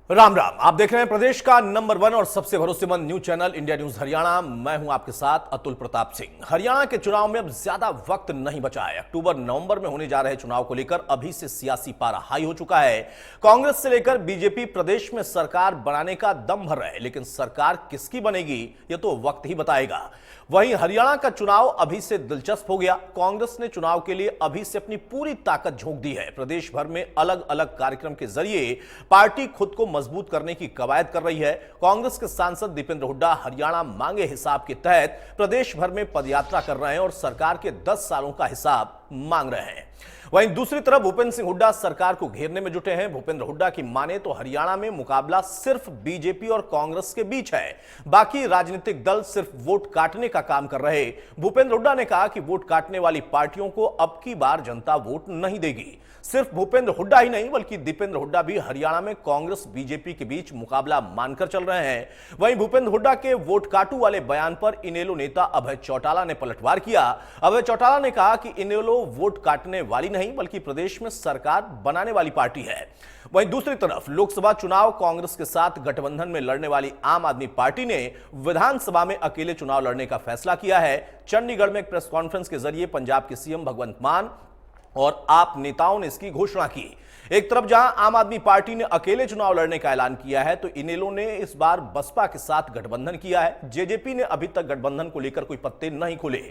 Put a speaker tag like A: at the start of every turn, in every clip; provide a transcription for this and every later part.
A: राम राम। आप देख रहे हैं प्रदेश का नंबर 1 और सबसे भरोसेमंद news channel India news Haryana. मैं हूं आपके साथ अतुल प्रताप सिंह। हरियाणा के चुनाव में अब ज्यादा वक्त नहीं बचा है। अक्टूबर नवंबर में होने जा रहे चुनाव को लेकर अभी से सियासी पारा हाई हो चुका है। कांग्रेस से लेकर बीजेपी प्रदेश में सरकार बनाने का दम भर रहे, लेकिन सरकार किसकी बनेगी यह तो वक्त ही बताएगा। वहीं हरियाणा का चुनाव अभी से दिलचस्प हो गया। कांग्रेस ने चुनाव के लिए अभी से अपनी पूरी ताकत झोंक दी है। प्रदेश भर में अलग अलग कार्यक्रम के जरिए पार्टी खुद को मजबूत करने की कवायद कर रही है। कांग्रेस के सांसद दीपेंद्र हुड्डा हरियाणा मांगे हिसाब के तहत प्रदेश भर में पदयात्रा कर रहे हैं और सरकार के 10 सालों का हिसाब मांग रहे हैं। वहीं दूसरी तरफ भूपेंद्र सिंह हुड्डा सरकार को घेरने में जुटे हैं। भूपेंद्र हुड्डा की माने तो हरियाणा में मुकाबला सिर्फ बीजेपी और कांग्रेस के बीच है। बाकी राजनीतिक दल सिर्फ वोट काटने का काम कर रहे। भूपेंद्र हुड्डा ने कहा कि वोट काटने वाली पार्टियों को अब की बार जनता वोट नहीं देगी। सिर्फ भूपेंद्र हुड्डा ही नहीं बल्कि दीपेंद्र हुड्डा भी हरियाणा में कांग्रेस बीजेपी के बीच मुकाबला मानकर चल रहे हैं। वहीं भूपेंद्र हुड्डा के वोट काटू वाले बयान पर इनेलो नेता अभय चौटाला ने पलटवार किया। अभय चौटाला ने कहा कि इनेलो वोट काटने वाली नहीं बल्कि प्रदेश में सरकार बनाने वाली पार्टी है। वहीं दूसरी तरफ लोकसभा चुनाव कांग्रेस के साथ गठबंधन में लड़ने वाली आम आदमी पार्टी ने विधानसभा में अकेले चुनाव लड़ने का फैसला किया है। चंडीगढ़ में एक प्रेस कॉन्फ्रेंस के जरिए पंजाब के सीएम भगवंत मान और आप नेताओं ने इसकी घोषणा की। एक तरफ जहां आम आदमी पार्टी ने अकेले चुनाव लड़ने का ऐलान किया है तो इनेलो ने इस बार बसपा के साथ गठबंधन किया है। जेजेपी ने अभी तक गठबंधन को लेकर कोई पत्ते नहीं खोले।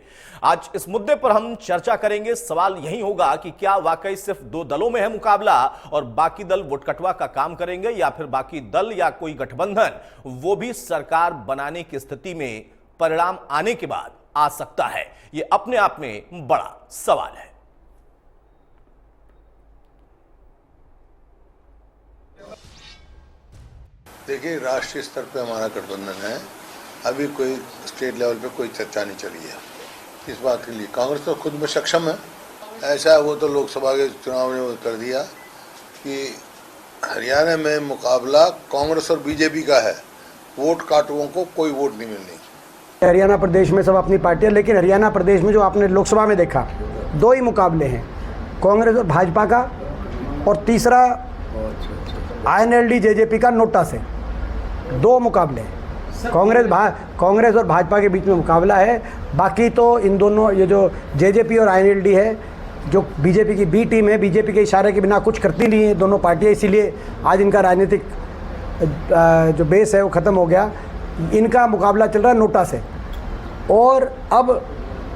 A: आज इस मुद्दे पर हम चर्चा करेंगे। सवाल यही होगा कि क्या वाकई सिर्फ 2 दलों में है मुकाबला और बाकी दल वोटकटवा का काम करेंगे, या फिर बाकी दल या कोई गठबंधन वो भी सरकार बनाने की स्थिति में परिणाम आने के बाद आ सकता है। यह अपने आप में बड़ा सवाल है।
B: देखिए, राष्ट्रीय स्तर पे हमारा गठबंधन है। अभी कोई स्टेट लेवल पे कोई चर्चा नहीं चली है इस बात के लिए। कांग्रेस तो खुद में सक्षम है। ऐसा वो तो लोकसभा के चुनाव ने कर दिया कि हरियाणा में मुकाबला कांग्रेस और बीजेपी का है। वोट काटुओं को कोई वोट नहीं मिलनी।
C: हरियाणा प्रदेश में सब अपनी पार्टियां, लेकिन हरियाणा प्रदेश में जो आपने लोकसभा में देखा 2 ही मुकाबले हैं, कांग्रेस और भाजपा का, और तीसरा INLD जेजेपी का नोटा से। 2 मुकाबले कांग्रेस और भाजपा के बीच में मुकाबला है। बाकी तो इन दोनों, ये जो जेजेपी और INLD है, जो बीजेपी की बी टीम है, बीजेपी के इशारे के बिना कुछ करती नहीं है दोनों पार्टियां, इसीलिए आज इनका राजनीतिक जो बेस है वो ख़त्म हो गया। इनका मुकाबला चल रहा है नोटा से। और अब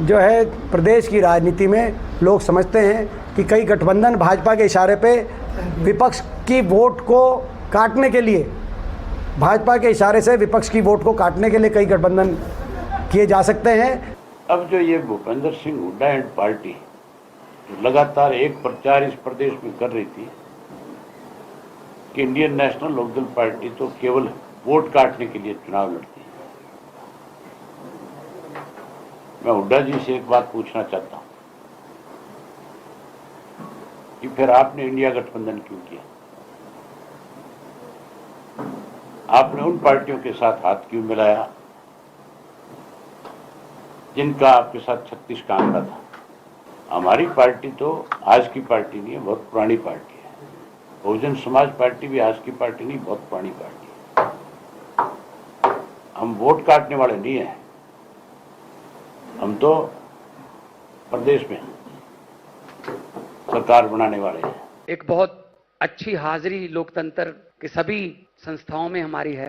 C: जो है प्रदेश की राजनीति में लोग समझते हैं कि कई गठबंधन भाजपा के इशारे पे विपक्ष की वोट को काटने के लिए, भाजपा के इशारे से विपक्ष की वोट को काटने के लिए कई गठबंधन किए जा सकते हैं।
D: अब जो ये भूपेंद्र सिंह हुड्डा एंड पार्टी जो लगातार एक प्रचार इस प्रदेश में कर रही थी कि इंडियन नेशनल लोकदल पार्टी तो केवल वोट काटने के लिए चुनाव लड़ती है। मैं हुड्डा जी से एक बात पूछना चाहता हूं कि फिर आपने इंडिया गठबंधन क्यों किया? आपने उन पार्टियों के साथ हाथ क्यों मिलाया जिनका आपके साथ 36 का आंकड़ा था? हमारी पार्टी तो आज की पार्टी नहीं है, बहुत पुरानी पार्टी है। बहुजन समाज पार्टी भी आज की पार्टी नहीं, बहुत पुरानी पार्टी है। हम वोट काटने वाले नहीं हैं, हम तो प्रदेश में सरकार बनाने वाले हैं।
E: एक बहुत अच्छी हाजिरी लोकतंत्र के सभी संस्थाओं में हमारी है।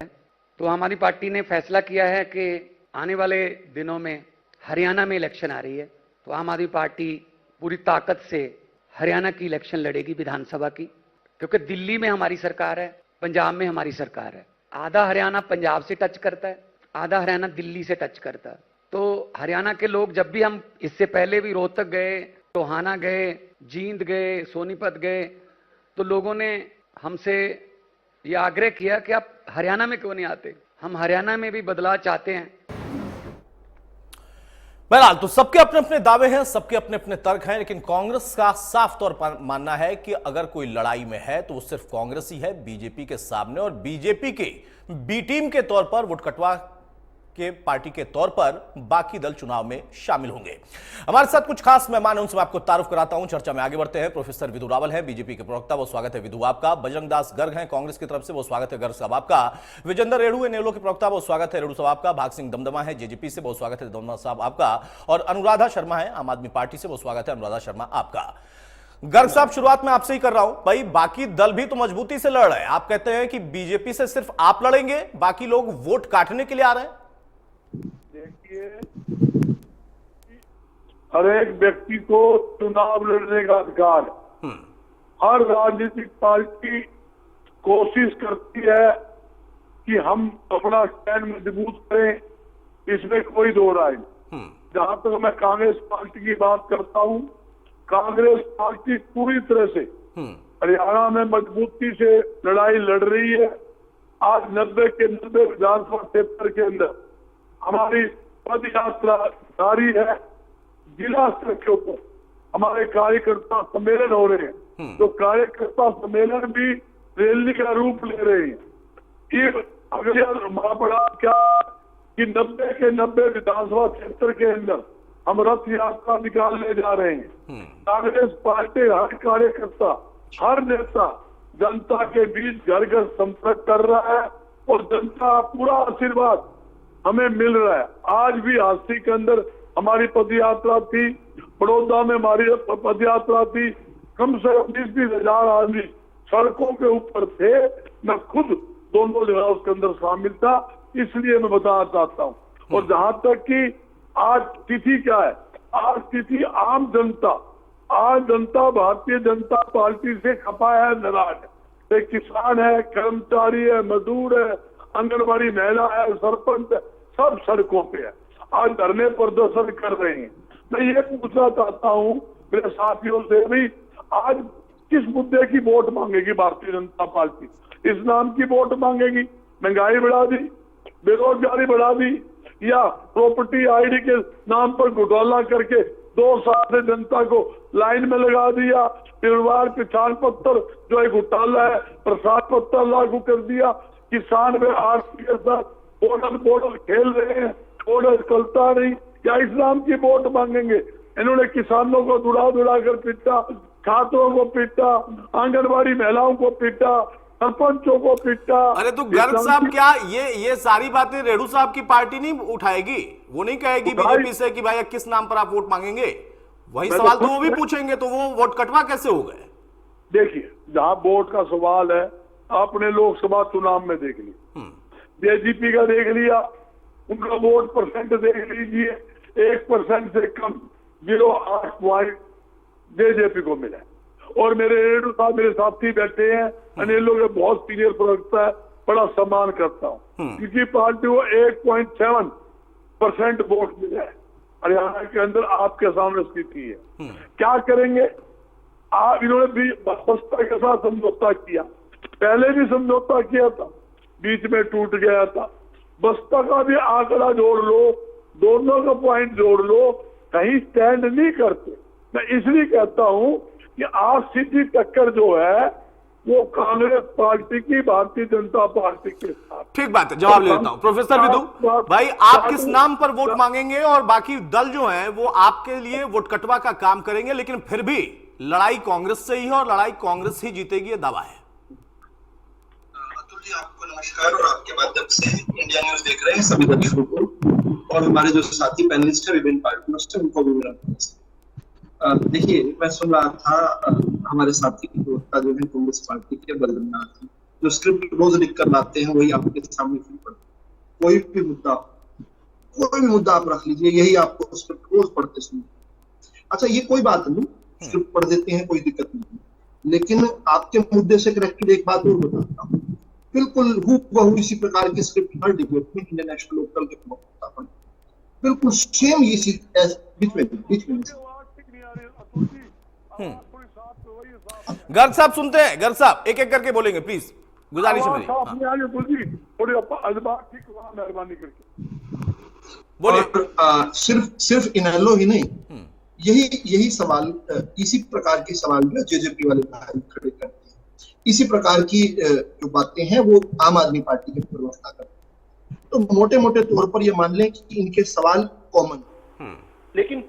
E: तो हमारी पार्टी ने फैसला किया है कि आने वाले दिनों में हरियाणा में इलेक्शन आ रही है, तो आम आदमी पार्टी पूरी ताकत से हरियाणा की इलेक्शन लड़ेगी, विधानसभा की। क्योंकि दिल्ली में हमारी सरकार है, पंजाब में हमारी सरकार है। आधा हरियाणा पंजाब से टच करता है, आधा हरियाणा दिल्ली से टच करता है। तो हरियाणा के लोग, जब भी हम इससे पहले भी रोहतक गए, टोहाना गए, जींद गए, सोनीपत गए, तो लोगों ने हमसे ये आग्रह किया कि आप हरियाणा में क्यों नहीं आते। हम हरियाणा में भी बदलाव चाहते हैं।
A: बहरहाल तो सबके अपने अपने दावे हैं, सबके अपने अपने तर्क हैं, लेकिन कांग्रेस का साफ तौर पर मानना है कि अगर कोई लड़ाई में है तो वो सिर्फ कांग्रेस ही है बीजेपी के सामने, और बीजेपी के बी टीम के तौर पर वोटकटवा के पार्टी के तौर पर बाकी दल चुनाव में शामिल होंगे। हमारे साथ कुछ खास मेहमान हैं, उनसे मैं आपको तारुफ कराता हूं। चर्चा में आगे बढ़ते हैं। प्रोफेसर विधु रावल हैं, बीजेपी के प्रवक्ता, वो स्वागत है विधु आपका। बजरंग दास गर्ग हैं कांग्रेस की तरफ से, वो स्वागत है गर्ग साहब आपका। विजेंद्र रेणु है नेलो के प्रवक्ता, वो स्वागत है रेणु साहब आपका। भाग सिंह दमदमा है जेजेपी से, वो स्वागत है दमदमा साहब आपका। और अनुराधा शर्मा है आम आदमी पार्टी से, वो स्वागत है अनुराधा शर्मा आपका। गर्ग साहब, शुरुआत में आपसे ही कर रहा हूं। भाई, बाकी दल भी तो मजबूती से लड़ रहे हैं। आप कहते हैं कि बीजेपी से सिर्फ आप लड़ेंगे, बाकी लोग वोट काटने के लिए आ रहे हैं।
F: देखिए, हर एक व्यक्ति को चुनाव लड़ने का अधिकार है। हर राजनीतिक पार्टी कोशिश करती है कि हम अपना स्टैंड मजबूत करें, इसमें कोई दो राय नहीं। जहां तक मैं कांग्रेस पार्टी की बात करता हूं, कांग्रेस पार्टी पूरी तरह से हरियाणा में मजबूती से लड़ाई लड़ रही है। आज 90 के 90 विधानसभा क्षेत्र के अंदर हमारी पद यात्रा जारी है। जिला स्तर के ऊपर हमारे कार्यकर्ता सम्मेलन हो रहे हैं, तो कार्यकर्ता सम्मेलन भी रैली का रूप ले रहे हैं। ये अगले बड़ा क्या कि 90 के 90 विधानसभा क्षेत्र के अंदर हम रथ यात्रा निकालने जा रहे हैं। कांग्रेस पार्टी हर कार्यकर्ता, हर नेता जनता के बीच घर घर संपर्क कर रहा है और जनता पूरा आशीर्वाद हमें मिल रहा है। आज भी हांसी के अंदर हमारी पद यात्रा थी, बड़ौदा में हमारी पद यात्रा थी। कम से कम 20-20 हजार आदमी सड़कों के ऊपर थे। मैं खुद दोनों जगह उसके अंदर शामिल था, इसलिए मैं बताना चाहता हूँ। और जहां तक कि आज तिथि क्या है, आज तिथि आम जनता, आज जनता भारतीय जनता पार्टी से खपा है, नाराज है। एक किसान है, कर्मचारी है, मजदूर है, आंगनबाड़ी महिला है, सरपंच है, सब सड़कों पे है। आज धरने प्रदर्शन कर रहे हैं। मैं ये पूछना चाहता हूँ मेरे साथियों से भी, आज किस मुद्दे की वोट मांगेगी भारतीय जनता पार्टी? इस नाम की वोट मांगेगी? महंगाई बढ़ा दी, बेरोजगारी बढ़ा दी, या प्रॉपर्टी आईडी के नाम पर घोटाला करके 2 साल से जनता को लाइन में लगा दिया। परिवार पहचान पत्र जो है घोटाला है, प्रसाद पत्र लागू कर दिया। किसान में आरती के साथ बॉर्डर खेल रहे हैं, बॉर्डर चलता नहीं। या इस नाम की वोट मांगेंगे? इन्होंने किसानों को दुड़ा कर पीटा, छात्रों को पीटा, आंगनबाड़ी महिलाओं को पीटा, सरपंचों को पीटा।
A: अरे तो गर्ग साहब, क्या ये सारी बातें रेणु साहब की पार्टी नहीं उठाएगी? वो नहीं कहेगी बीजेपी से कि भाई किस नाम पर आप वोट मांगेंगे? वही सवाल तो वो भी पूछेंगे, तो वो वोट कटवा कैसे हो गए?
F: देखिए, जहां वोट का सवाल है, आपने लोकसभा चुनाव में देख लिया, जेजेपी का देख लिया, उनका वोट परसेंट देख लीजिए, 1% से कम 0.8 पॉइंट जेजेपी को मिला। और मेरे रेणु साहब मेरे साथी बैठे हैं, अनिलों के बहुत सीनियर प्रवक्ता है, बड़ा सम्मान करता हूँ, क्योंकि पार्टी को 1.7% वोट मिला है। हरियाणा के अंदर आपके सामने स्थिति है। क्या करेंगे आप? इन्होंने भी बसपा के साथ समझौता किया, पहले भी समझौता किया था, बीच में टूट गया था। बसपा का भी आंकड़ा जोड़ लो, दोनों का पॉइंट जोड़ लो, कहीं स्टैंड नहीं करते। मैं इसलिए कहता हूं कि आज सीधी टक्कर जो है वो कांग्रेस पार्टी की भारतीय जनता पार्टी के साथ।
A: ठीक बात है, जवाब ले लेता हूं। प्रोफेसर विधु भाई, आप किस नाम पर वोट मांगेंगे? और बाकी दल जो है वो आपके लिए वोट कटवा का काम करेंगे, लेकिन फिर भी लड़ाई कांग्रेस से ही है और लड़ाई कांग्रेस ही जीतेगी, ये दावा है।
G: अतुल जी, आपको नमस्कार और आपके माध्यम से इंडिया न्यूज देख रहे हैं सभी दर्शकों को, और हमारे जो साथी पैनलिस्ट है विभिन्न पार्टियों से, उनको भी मेरा देखिए, मैं सुन रहा था हमारे साथी प्रवक्ता जो है कांग्रेस पार्टी के बजरंग दास, जो स्क्रिप्ट रोज लिख कर लाते हैं वही आपके सामने फिर पढ़ते। कोई भी मुद्दा आप रख लीजिए, यही आपको स्क्रिप्ट रोज पढ़ते सुनिए। अच्छा, ये कोई बात नहीं, स्क्रिप्ट पढ़ देते हैं, कोई दिक्कत नहीं, लेकिन आपके मुद्दे से कनेक्टेड एक बात और बताता हूँ। बिल्कुल हूबहू इसी प्रकार की स्क्रिप्ट हर डिबेट में इंडियन नेशनल लोकदल के प्रवक्ता पढ़े, बिल्कुल सेम इसी बीच में।
A: गर्ग साहब सुनते हैं? गर्ग साहब एक एक करके बोलेंगे प्लीज, गुजारिश है मेरी।
F: मेहरबानी करके
A: बोलिए।
G: सिर्फ इनेलो ही नहीं, यही सवाल, इसी प्रकार के सवाल जो जेजेपी वाले भाई खड़े करते हैं, इसी प्रकार की जो बातें हैं वो आम आदमी पार्टी के प्रवक्ता करते हैं।
H: तो मोटे मोटे तौर पर ये मान लें कि इनके सवाल कॉमन,
F: लेकिन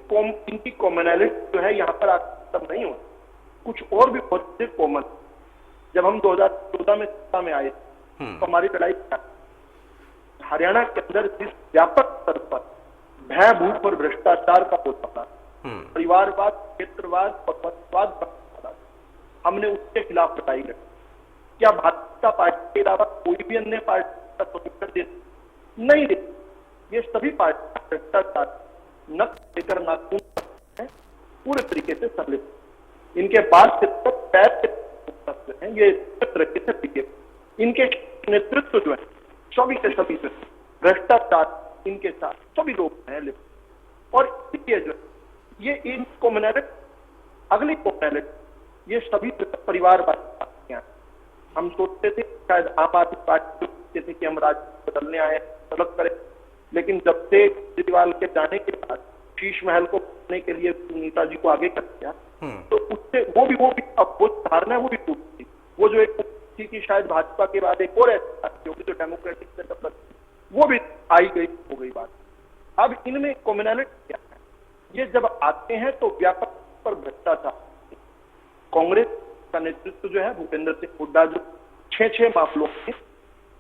F: इनकी कॉमनैलिटी जो है यहाँ पर खत्म नहीं होती, कुछ और भी बहुत से कॉमन। जब हम 2014 में सत्ता में आए तो हमारी लड़ाई क्या, हरियाणा के अंदर जिस व्यापक स्तर पर भय भूख और भ्रष्टाचार का होता था, परिवारवाद, क्षेत्रवाद और वंशवाद, हमने उसके खिलाफ लड़ाई लड़ी। क्या भाजपा पार्टी के अलावा कोई भी अन्य पार्टी का समीकरण दे नहीं दे, ये सभी पार्टी भ्रष्टाचार नक लेकर नाखून है, पूरे तरीके से सम्मिलित। इनके पास पैर हैं, ये तरीके से बीजेपी, इनके नेतृत्व जो है सभी के सभी से भ्रष्टाचार इनके साथ सभी लोग हैं। और इसलिए जो ये इन कॉमनैलिटी, अगली कॉमनैलिटी, ये सभी परिवारवाद। हम सोचते थे शायद आम आदमी पार्टी सोचते थे कि हम राज्य बदलने आए, अलग करें, लेकिन जब से केजरीवाल के जाने के बाद शीश महल को करने के लिए नेताजी को आगे कर दिया, तो उससे वो भी अब वो धारणा वो भी टूट गई। वो जो एक थी कि शायद भाजपा के बाद एक और ऐसी पार्टी होगी जो डेमोक्रेटिक सेटअप रखती, वो भी आई गई हो गई बात। अब इनमें कॉमनैलिटी क्या है, ये जब आते हैं तो व्यापक पर भ्रष्टाचार। कांग्रेस का नेतृत्व जो है भूपेंद्र सिंह हुड्डा, जो 6 मामलों में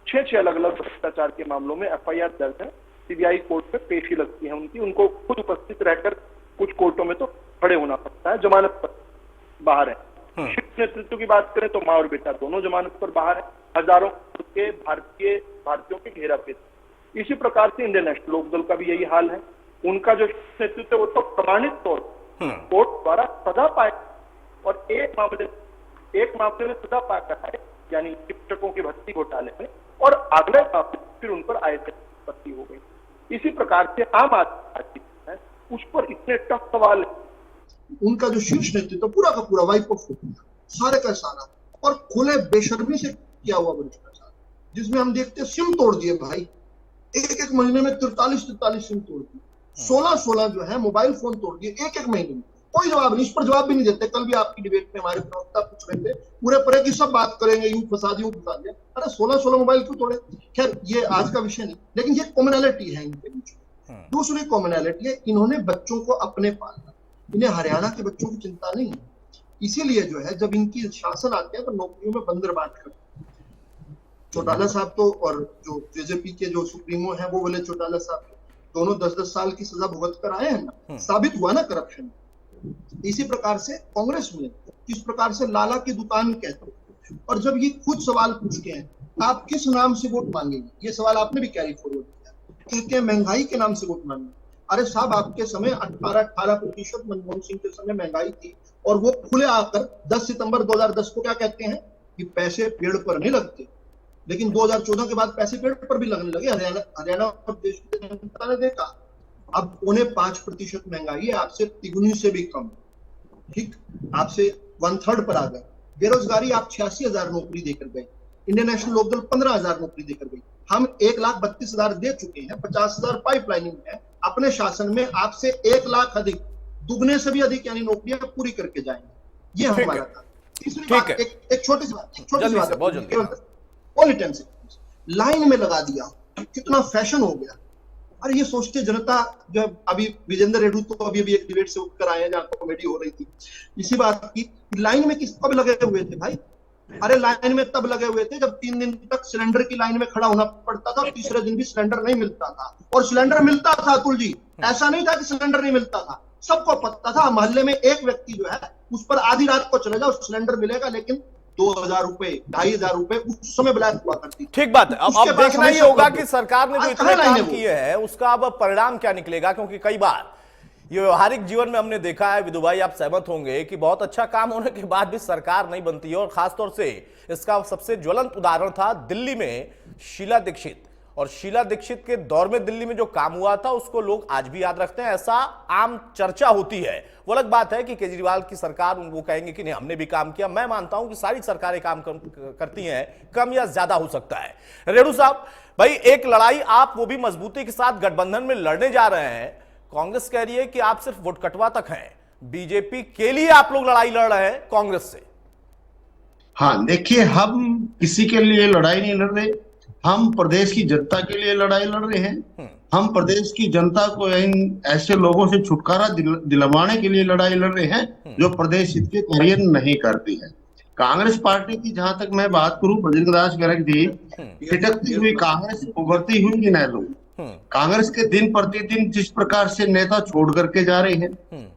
F: 6 अलग अलग भ्रष्टाचार के मामलों में एफआईआर दर्ज है, सीबीआई कोर्ट में पेशी लगती है उनकी, उनको खुद उपस्थित रहकर कुछ कोर्टों में तो खड़े होना पड़ता है, जमानत पर बाहर है। शिव नेतृत्व की बात करें तो मां और बेटा दोनों जमानत पर बाहर है, हजारों के भारतीयों के घेरा पे। इसी प्रकार से इंडियन नेशनल लोकदल का भी यही हाल है। उनका जो नेतृत्व वो तो प्रमाणित तौर कोर्ट द्वारा सजा पाए, और एक मामले में सजा पाकर आए, यानी शिक्षकों की भर्ती घोटाले में, और अगले मामले फिर उन पर आय उत्पत्ति हो गई। इसी प्रकार से आम आदमी पार्टी है, उस पर इतने टफ सवाल है।
H: उनका जो शीर्ष नेतृत्व पूरा का पूरा वाइप ऑफ हो गया, सारे का सारा, और खुले बेशर्मी से किया हुआ भ्रष्टाचार, जिसमें हम देखते हैं सिम तोड़ दिए भाई, एक महीने में 43 सिम तोड़ दिए, 16 जो है मोबाइल फोन तोड़ दिए एक महीने में। कोई जवाब नहीं, इस पर जवाब भी नहीं देते। कल भी आपकी डिबेट में हमारे प्रवक्ता पूछ रहे थे, पूरे परे की सब बात करेंगे, यूं फंसा दिया। अरे 16 मोबाइल क्यों तोड़े? खैर ये आज का विषय नहीं, लेकिन ये कॉमनैलिटी है इनके बीच में। दूसरी कॉमनैलिटी है, इन्होंने बच्चों को अपने पालना, इन्हें हरियाणा के बच्चों की चिंता नहीं है। इसीलिए जो है जब इनकी शासन आते हैं तो नौकरियों में बंदर बांट करते हैं। चौटाला साहब तो, और जो जेजेपी के जो सुप्रीमो है वो बोले चौटाला साहब दोनों 10-10 साल की सजा भुगत कर आए हैं ना, साबित हुआ ना करप्शन। इसी प्रकार से कांग्रेस में किस प्रकार से लाला की दुकान कहते हैं, और जब ये खुद सवाल पूछते हैं आप किस नाम से वोट मांगेंगे, ये सवाल आपने भी कैरी फॉरवर्ड किया, कहते हैं महंगाई के नाम से वोट मांगेंगे। अरे साहब आपके समय 18% मनमोहन सिंह के समय महंगाई थी, और वो खुले आकर 10 सितंबर 2010 को क्या कहते हैं कि पैसे पेड़ पर नहीं लगते, लेकिन 2014 के बाद पैसे पेड़ पर भी लगने लगे। हरियाणा और देश की जनता ने देखा, अब 5.5% महंगाई है, आपसे तिगुनी से भी कम, ठीक, आपसे 1/3 पर आ गए। बेरोजगारी आप 86,000 नौकरी देकर गए, इंडियन नेशनल लोकदल 15,000 नौकरी देकर गई। हम 1,32,000 दे चुके हैं, 50,000 पाइपलाइनिंग है। अपने शासन में आपसे 1 लाख अधिक, दुगने से भी अधिक यानी नौकरियां पूरी करके जाएंगे। ये हमारा था। तीसरी बात, एक छोटी सी बात, पॉलिटिक्स लाइन में लगा दिया, कितना फैशन हो गया। अरे ये सोचते जनता, जब अभी विजेंद्र रेड्डी तो अभी एक डिबेट से उठकर आए हैं जहां कॉमेडी हो रही थी इसी बात की, लाइन में किस कब लगे हुए थे भाई? अरे लाइन में तब लगे हुए थे जब 3 दिन तक सिलेंडर की लाइन में खड़ा होना पड़ता था, और तीसरे दिन भी सिलेंडर नहीं मिलता था। और सिलेंडर मिलता था अतुल जी, ऐसा नहीं था कि सिलेंडर नहीं मिलता था, सबको पता था। मोहल्ले में एक व्यक्ति जो है उस पर आधी रात को चले जाओ सिलेंडर मिलेगा, लेकिन 2,000 रुपए 2,500 रुपए उस समय ब्लैक हुआ करती।
A: ठीक बात है। अब देखना ही होगा कि सरकार ने जो इतने काम किए हैं उसका अब परिणाम क्या निकलेगा, क्योंकि कई बार ये व्यवहारिक जीवन में हमने देखा है, विदु भाई आप सहमत होंगे कि बहुत अच्छा काम होने के बाद भी सरकार नहीं बनती है। और खासतौर से इसका सबसे ज्वलंत उदाहरण था दिल्ली में शीला दीक्षित, और शीला दीक्षित के दौर में दिल्ली में जो काम हुआ था उसको लोग आज भी याद रखते हैं, ऐसा आम चर्चा होती है। वो अलग बात है कि केजरीवाल की सरकार, वो कहेंगे कि नहीं हमने भी काम किया। मैं मानता हूं कि सारी सरकारें काम करती हैं, कम या ज्यादा हो सकता है। रेणु साहब भाई, एक लड़ाई आप वो भी मजबूती के साथ गठबंधन में लड़ने जा रहे हैं। कांग्रेस कह रही है कि आप सिर्फ वोट कटवा तक हैं, बीजेपी के लिए आप लोग लड़ाई लड़ रहे हैं कांग्रेस से।
I: हाँ देखिए, हम किसी के लिए लड़ाई नहीं लड़ रहे, हम प्रदेश की जनता के लिए लड़ाई लड़ रहे हैं। हम प्रदेश की जनता को इन ऐसे लोगों से छुटकारा दिलवाने के लिए लड़ाई लड़ रहे हैं जो प्रदेश हित के कार्य नहीं करती है। कांग्रेस पार्टी की जहां तक मैं बात करूं, बजरंगदास गर्ग जी, हिटकती हुई कांग्रेस, उभरती हुई इनेलो, कांग्रेस के दिन प्रतिदिन जिस प्रकार से नेता छोड़ करके जा रहे हैं,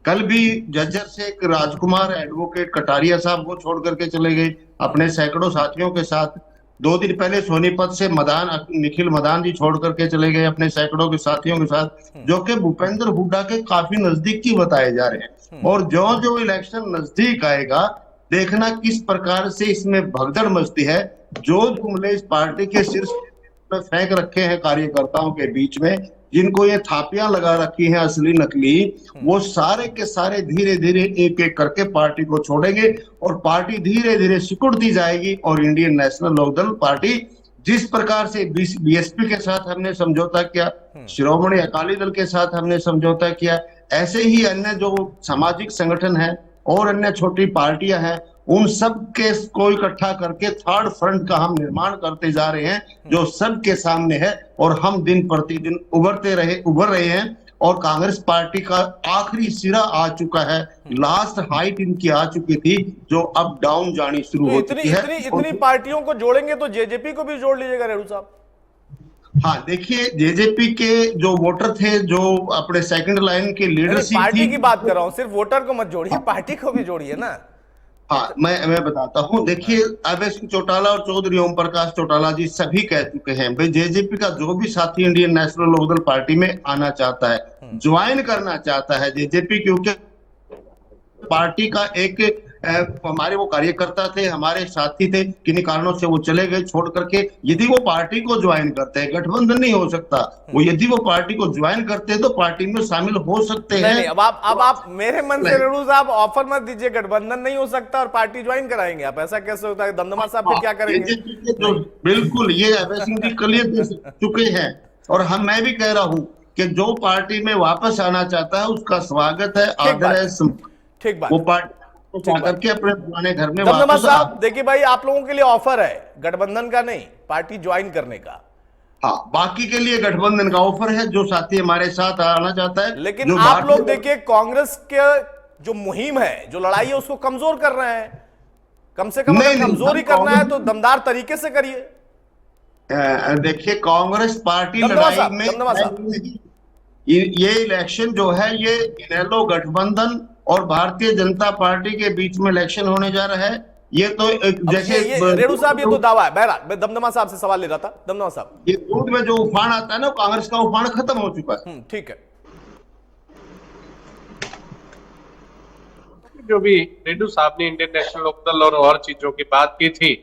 I: कल भी झज्जर से एक राजकुमार एडवोकेट कटारिया साहब को छोड़ करके चले गए अपने सैकड़ों साथियों के साथ। 2 दिन पहले सोनीपत से निखिल मदान जी छोड़ करके चले गए अपने सैकड़ों के साथियों के साथ, जो कि भूपेंद्र हुड्डा के काफी नजदीक की बताए जा रहे हैं। और जो जो इलेक्शन नजदीक आएगा, देखना किस प्रकार से इसमें भगदड़ मचती है। जो जुमले इस पार्टी के शीर्ष में फेंक रखे हैं कार्यकर्ताओं के बीच में, जिनको ये थापियां लगा रखी हैं असली नकली, वो सारे के सारे धीरे धीरे एक एक करके पार्टी को छोड़ेंगे और पार्टी धीरे धीरे सिकुड़ती जाएगी। और इंडियन नेशनल लोकदल पार्टी जिस प्रकार से बीएसपी के साथ हमने समझौता किया, श्रोमणी अकाली दल के साथ हमने समझौता किया, ऐसे ही अन्य जो सामाजिक संगठन है और अन्य छोटी पार्टियां हैं, उन सब के को इकट्ठा करके थर्ड फ्रंट का हम निर्माण करते जा रहे हैं, जो सबके सामने है। और हम दिन प्रतिदिन उभर रहे हैं। और कांग्रेस पार्टी का आखिरी सिरा आ चुका है, लास्ट हाइट इनकी आ चुकी थी, जो अब डाउन जानी शुरू हो चुकी है।
A: इतनी पार्टियों को जोड़ेंगे तो जेजेपी को भी जोड़ लीजिएगा रेणु साहब।
I: हाँ, देखिए, जेजेपी के जो वोटर थे, जो अपने सेकंड लाइन के लीडरशिप,
A: पार्टी की बात कर रहा हूँ, सिर्फ वोटर को मत जोड़िए, पार्टी को भी जोड़िए ना।
I: हाँ, मैं बताता हूँ। देखिए, अभय सिंह चौटाला और चौधरी ओम प्रकाश चौटाला जी सभी कह चुके हैं भाई, जेजेपी का जो भी साथी इंडियन नेशनल लोकदल पार्टी में आना चाहता है, ज्वाइन करना चाहता है जेजेपी, क्योंकि पार्टी का एक हमारे वो कार्यकर्ता थे, हमारे साथी थे, किन्हीं कारणों से वो चले गए छोड़ करके। यदि वो पार्टी को ज्वाइन करते हैं, गठबंधन नहीं हो सकता, वो यदि वो पार्टी को ज्वाइन करते हैं तो पार्टी में शामिल हो सकते हैं।
A: नहीं, अब आप मेरे मन से रेणु साहब ऑफर मत दीजिए, गठबंधन नहीं हो सकता और पार्टी ज्वाइन कराएंगे आप, ऐसा कैसे होता है? दमदमा साहब फिर क्या करेंगे?
I: बिल्कुल, ये अभय सिंह जी क्लियर दे चुके हैं। और मैं भी कह रहा हूँ कि जो पार्टी में वापस आना चाहता है उसका स्वागत है, आदर है।
A: ठीक बात।
I: वो पार्टी करके अपने पुराने घर में
A: दमदमा साहब, देखिए भाई, आप लोगों के लिए ऑफर है, गठबंधन का नहीं, पार्टी ज्वाइन करने का।
I: हाँ, बाकी के लिए गठबंधन का ऑफर है, जो साथी हमारे साथ आना चाहता है।
A: लेकिन आप लोग देखिए, कांग्रेस के जो मुहिम है, जो लड़ाई है, उसको कमजोर कर रहे हैं। कम से कम अगर कमजोरी करना है तो दमदार तरीके से करिए।
I: देखिए, कांग्रेस पार्टी लड़ाई में ये इलेक्शन जो है, ये इनेलो गठबंधन और भारतीय जनता पार्टी के बीच में इलेक्शन होने जा रहा है। ये तो जैसे
A: रेणु साहब, ये तो दावा है। बहरहाल, मैं दमदमा साहब से सवाल ले रहा था। दमदमा साहब,
I: ये दूध में जो उफान आता है ना, कांग्रेस का उफान खत्म हो चुका है।
A: ठीक है।
J: जो भी रेणु साहब ने इंडियन नेशनल लोकदल और चीजों की बात की थी,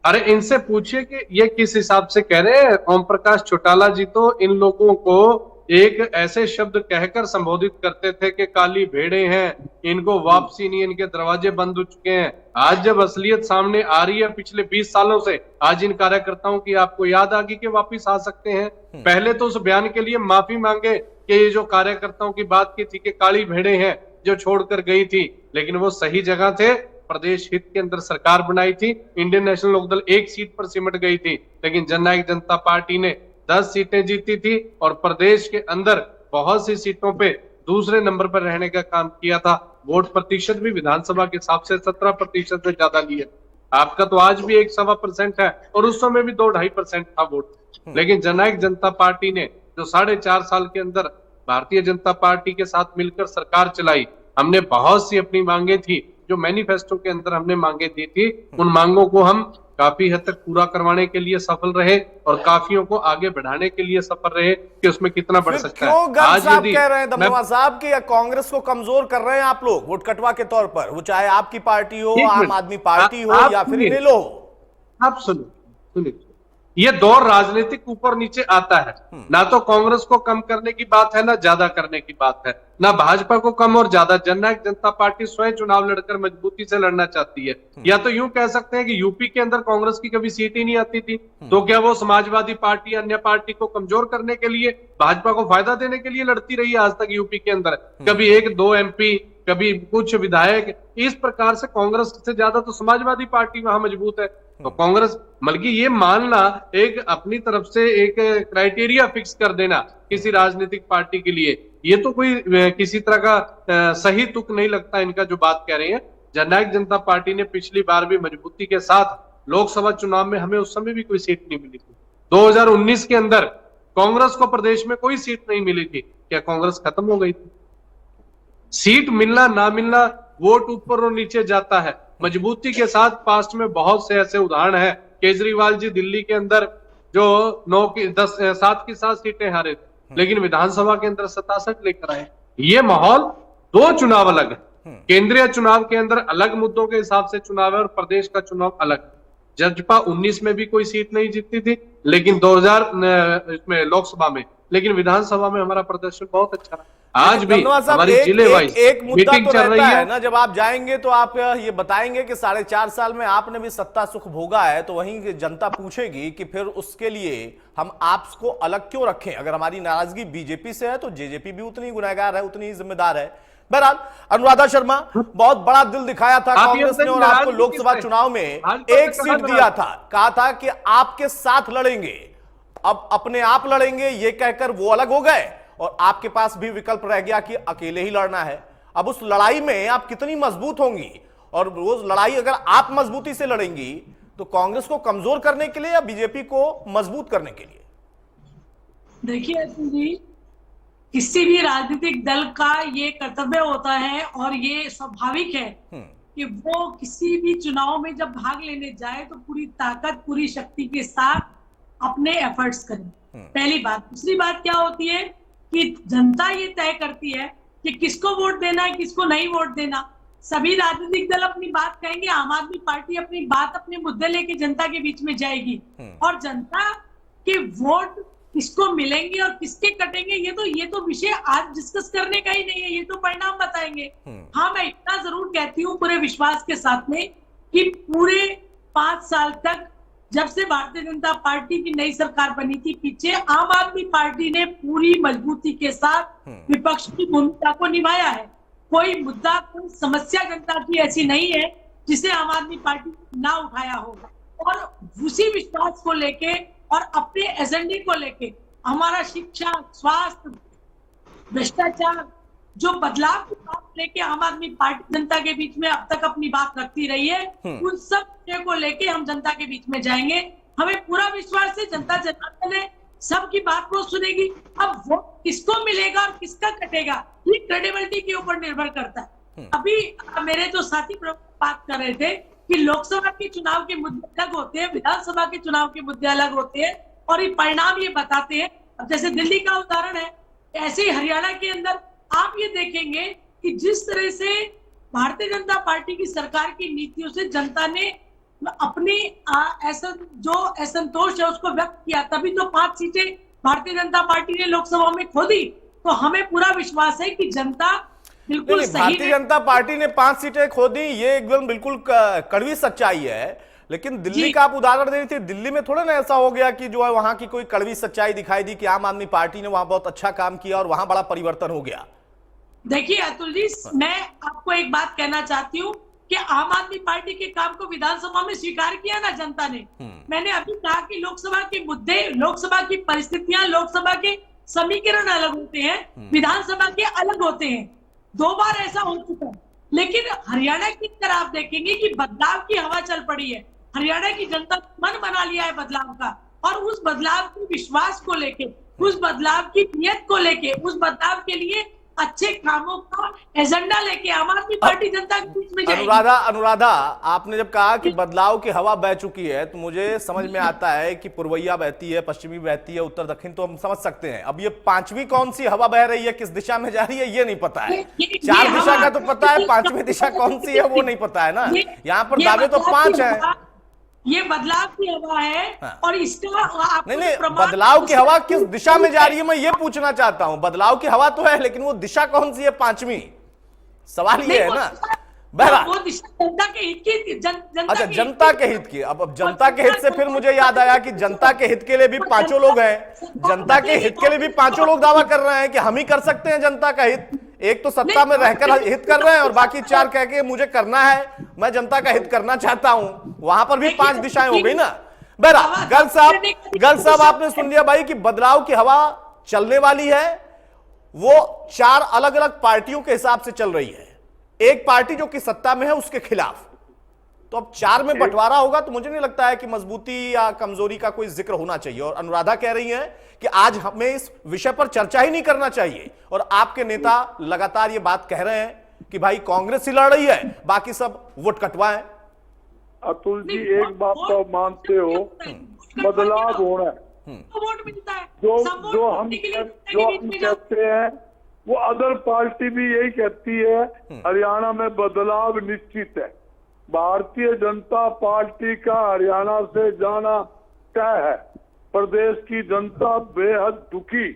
J: अरे इनसे पूछिए कि ये किस हिसाब से कह रहे हैं। ओम प्रकाश चौटाला जी तो इन लोगों को एक ऐसे शब्द कहकर संबोधित करते थे कि काली भेड़े हैं, इनको वापसी नहीं, इनके दरवाजे बंद हो चुके हैं। आज जब असलियत सामने आ रही है पिछले 20 सालों से, आज इन कार्यकर्ताओं की आपको याद आ गई कि वापिस आ सकते हैं। पहले तो उस बयान के लिए माफी मांगे कि ये जो कार्यकर्ताओं की बात की थी कि काली भेड़े हैं जो छोड़कर गई थी, लेकिन वो सही जगह थे। प्रदेश हित के अंदर सरकार बनाई थी, इंडियन नेशनल लोकदल 1 सीट पर सिमट गई थी, लेकिन जननायक जनता पार्टी ने 10 सीटें जीती थी और प्रदेश के अंदर बहुत सी सीटों पे दूसरे नंबर पर रहने का काम किया था। वोट प्रतिशत भी विधानसभा के हिसाब से 17% से ज्यादा लिए। आपका तो आज भी 1.25% है और उस समय भी 2-2.5% था वोट। लेकिन जननायक जनता पार्टी ने जो 4.5 साल के अंदर भारतीय जनता पार्टी के साथ मिलकर सरकार चलाई, हमने बहुत सी अपनी मांगे थी जो मैनिफेस्टो के अंदर हमने मांगे दी थी, उन मांगों को हम काफी हद तक पूरा करवाने के लिए सफल रहे और काफियों को आगे बढ़ाने के लिए सफल रहे कि उसमें कितना बढ़ सकता है।
A: आज यदि कह रहे हैं दमदमा साहब कि कांग्रेस को कमजोर कर रहे हैं आप लोग वोट कटवा के तौर पर, वो चाहे आपकी पार्टी हो, आम आदमी पार्टी हो या फिर इनेलो हो।
J: आप सुनिए, ये दौर राजनीतिक ऊपर नीचे आता है। ना तो कांग्रेस को कम करने की बात है, ना ज्यादा करने की बात है, ना भाजपा को कम और ज्यादा। जननायक जनता पार्टी स्वयं चुनाव लड़कर मजबूती से लड़ना चाहती है। या तो यूं कह सकते हैं कि यूपी के अंदर कांग्रेस की कभी सीट ही नहीं आती थी, तो क्या वो समाजवादी पार्टी अन्य पार्टी को कमजोर करने के लिए, भाजपा को फायदा देने के लिए लड़ती रही है आज तक यूपी के अंदर? कभी 1-2 MP कभी कुछ विधायक, इस प्रकार से कांग्रेस से ज्यादा तो समाजवादी पार्टी वहां मजबूत है। तो कांग्रेस बल्कि ये मानना एक अपनी तरफ से एक क्राइटेरिया फिक्स कर देना किसी राजनीतिक पार्टी के लिए, ये तो कोई किसी तरह का सही तुक नहीं लगता इनका जो बात कह रहे हैं। जननायक जनता पार्टी ने पिछली बार भी मजबूती के साथ लोकसभा चुनाव में, हमें उस समय भी कोई सीट नहीं मिली थी। 2019 के अंदर कांग्रेस को प्रदेश में कोई सीट नहीं मिली थी। क्या कांग्रेस खत्म हो गई थी? सीट मिलना ना मिलना वोट ऊपर और नीचे जाता है। मजबूती के साथ पास्ट में बहुत से ऐसे उदाहरण हैं। केजरीवाल जी दिल्ली के अंदर जो 7 की 7 सीटें हारे थे, लेकिन विधानसभा के अंदर 67 लेकर आए। ये माहौल, दो चुनाव अलग है। केंद्रीय चुनाव के अंदर अलग मुद्दों के हिसाब से चुनाव है और प्रदेश का चुनाव अलग। जजपा 19 में भी कोई सीट नहीं जीती थी, लेकिन 2000 में लोकसभा में, लेकिन विधानसभा में हमारा प्रदर्शन बहुत अच्छा रहा। आज भी हमारी जिले वाइज
A: एक मुद्दा
J: मीटिंग
A: तो
J: चल रही
A: रहता है ना, जब आप जाएंगे तो आप ये बताएंगे कि 4.5 साल में आपने भी सत्ता सुख भोगा है, तो वहीं की जनता पूछेगी कि फिर उसके लिए हम आपको अलग क्यों रखें। अगर हमारी नाराजगी बीजेपी से है तो जेजेपी भी उतनी गुनहगार है, उतनी ही जिम्मेदार है। बहरहाल अनुराधा शर्मा, बहुत बड़ा दिल दिखाया था कांग्रेस ने और आपको लोकसभा चुनाव में एक सीट दिया था, कहा था कि आपके साथ लड़ेंगे। अब अपने आप लड़ेंगे ये कहकर वो अलग हो गए और आपके पास भी विकल्प रह गया कि अकेले ही लड़ना है। अब उस लड़ाई में आप कितनी मजबूत होंगी, और वो लड़ाई अगर आप मजबूती से लड़ेंगी तो कांग्रेस को कमजोर करने के लिए या बीजेपी को मजबूत करने के लिए?
K: देखिए अर्जुन जी, किसी भी राजनीतिक दल का ये कर्तव्य होता है और ये स्वाभाविक है कि वो किसी भी चुनाव में जब भाग लेने जाए तो पूरी ताकत, पूरी शक्ति के साथ अपने एफर्ट्स करें। पहली बात। दूसरी बात क्या होती है कि जनता ये तय करती है कि किसको वोट देना है, किसको नहीं वोट देना। सभी राजनीतिक दल अपनी बात कहेंगे, आम आदमी पार्टी अपनी बात, अपने मुद्दे लेके जनता के बीच में जाएगी, और जनता के वोट किसको मिलेंगे और किसके कटेंगे ये तो विषय आज डिस्कस करने का ही नहीं है, ये तो परिणाम बताएंगे। हाँ, मैं इतना जरूर कहती हूँ पूरे विश्वास के साथ में कि पूरे 5 साल तक जब से भारतीय जनता पार्टी की नई सरकार बनी थी, पीछे आम आदमी पार्टी ने पूरी मजबूती के साथ विपक्ष की भूमिका को निभाया है। कोई मुद्दा, कोई समस्या जनता की ऐसी नहीं है जिसे आम आदमी पार्टी ना उठाया होगा। और उसी विश्वास को लेके और अपने एजेंडे को लेके हमारा शिक्षा, स्वास्थ्य, भ्रष्टाचार, जो बदलाव की बात लेके आम आदमी पार्टी जनता के बीच में अब तक अपनी बात रखती रही है, उन सब को लेके हम जनता के बीच में जाएंगे। हमें पूरा विश्वास है जनता जनार्दन है, सबकी बात को सुनेगी। अब वो किसको मिलेगा और किसका कटेगा ये क्रेडिबिलिटी के ऊपर निर्भर करता है। अभी मेरे जो साथी बात कर रहे थे कि लोकसभा के चुनाव के मुद्दे अलग होते हैं, विधानसभा के चुनाव के मुद्दे अलग होते हैं, और ये परिणाम ये बताते हैं। अब जैसे दिल्ली का उदाहरण है, ऐसे ही हरियाणा के अंदर आप ये देखेंगे कि जिस तरह से भारतीय जनता पार्टी की सरकार की नीतियों से जनता ने अपनी जो असंतोष है उसको व्यक्त किया, तभी तो 5 सीटें भारतीय जनता पार्टी ने लोकसभा में खो दी। तो हमें पूरा विश्वास है कि जनता बिल्कुल सही।
A: भारतीय जनता पार्टी ने 5 सीटें खो दी, ये एकदम बिल्कुल कड़वी सच्चाई है। लेकिन दिल्ली का आप उदाहरण दे रही थी, दिल्ली में थोड़ा ना ऐसा हो गया कि जो है वहां की कोई कड़वी सच्चाई दिखाई दी कि आम आदमी पार्टी ने वहां बहुत अच्छा काम किया और वहां बड़ा परिवर्तन हो गया।
K: देखिए अतुल जी, मैं आपको एक बात कहना चाहती हूँ कि आम आदमी पार्टी के काम को विधानसभा में स्वीकार किया ना जनता ने। मैंने अभी कहा कि लोकसभा के मुद्दे, लोकसभा की परिस्थितियां, लोकसभा के समीकरण अलग होते हैं, विधानसभा के अलग होते हैं। 2 बार ऐसा हो चुका है। लेकिन हरियाणा की तरह आप देखेंगे कि बदलाव की हवा चल पड़ी है। हरियाणा की जनता मन बना लिया है बदलाव का, और उस बदलाव के विश्वास को लेके, उस बदलाव की नियत को लेके, उस बदलाव के लिए अच्छे कामों का एजेंडा लेके आम आदमी पार्टी जनता के बीच में जाएगी।
A: अनुराधा, आपने जब कहा कि बदलाव की हवा बह चुकी है, तो मुझे समझ में आता है कि पूर्वैया बहती है, पश्चिमी बहती है, उत्तर दक्षिण तो हम समझ सकते हैं। अब ये 5वीं कौन सी हवा बह रही है, किस दिशा में जा रही है, ये नहीं पता है। 4 दिशा का तो पता है, 5वीं दिशा कौन सी है वो नहीं पता है ना। यहाँ पर दावे तो 5 है।
K: ये बदलाव की हवा है। हाँ। और इसका
A: नहीं, बदलाव की हवा किस दिशा में जा रही है मैं ये पूछना चाहता हूं। बदलाव की हवा तो है, लेकिन वो दिशा कौन सी है 5वीं, सवाल ये है ना। बहरहाल
K: वो दिशा जनता के हित की,
A: अच्छा, जनता के हित की। अब जनता के हित से फिर मुझे याद आया कि जनता के हित के लिए भी 5 लोग हैं। जनता के हित के लिए भी 5 लोग दावा कर रहे हैं कि हम ही कर सकते हैं जनता का हित। एक तो सत्ता में रहकर हित कर रहे हैं और बाकी 4 कह के मुझे करना है, मैं जनता का हित करना चाहता हूं। वहां पर भी 5 दिशाएं हो गई ना। बहरहाल गर्ग साहब आपने सुन लिया भाई कि बदलाव की हवा चलने वाली है, वो 4 अलग अलग पार्टियों के हिसाब से चल रही है। एक पार्टी जो कि सत्ता में है उसके खिलाफ, तो अब 4 में बंटवारा होगा तो मुझे नहीं लगता है कि मजबूती या कमजोरी का कोई जिक्र होना चाहिए। और अनुराधा कह रही हैं कि आज हमें इस विषय पर चर्चा ही नहीं करना चाहिए, और आपके नेता लगातार ये बात कह रहे हैं कि भाई कांग्रेस ही लड़ रही है, बाकी सब वोट कटवाएं।
F: अतुल जी एक बात तो मानते हो, बदलाव होना है,
K: वोट मिलता है,
F: जो हम कहते हैं वो अदर पार्टी भी यही कहती है। हरियाणा में बदलाव निश्चित है। भारतीय जनता पार्टी का हरियाणा से जाना तय है। प्रदेश की जनता बेहद दुखी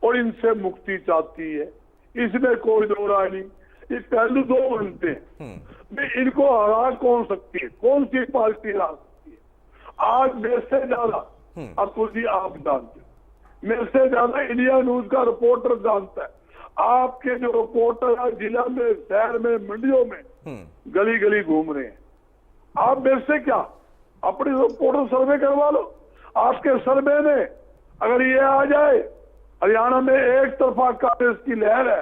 F: और इनसे मुक्ति चाहती है, इसमें कोई दो राय नहीं। ये पहलू 2 बनते हैं, इनको हरा कौन सकती है, कौन सी पार्टी हरा सकती है। आज मेरे से ज्यादा अतुल जी आप जानते हैं, मेरे से ज्यादा इंडिया न्यूज का रिपोर्टर जानता है। आपके जो रिपोर्टर जिला में, शहर में, मंडियों में गली गली घूम रहे हैं। आप मेरे से क्या, अपने रिपोर्टर सर्वे करवा लो। आपके सर्वे में अगर ये आ जाए हरियाणा में एक तरफा कांग्रेस की लहर है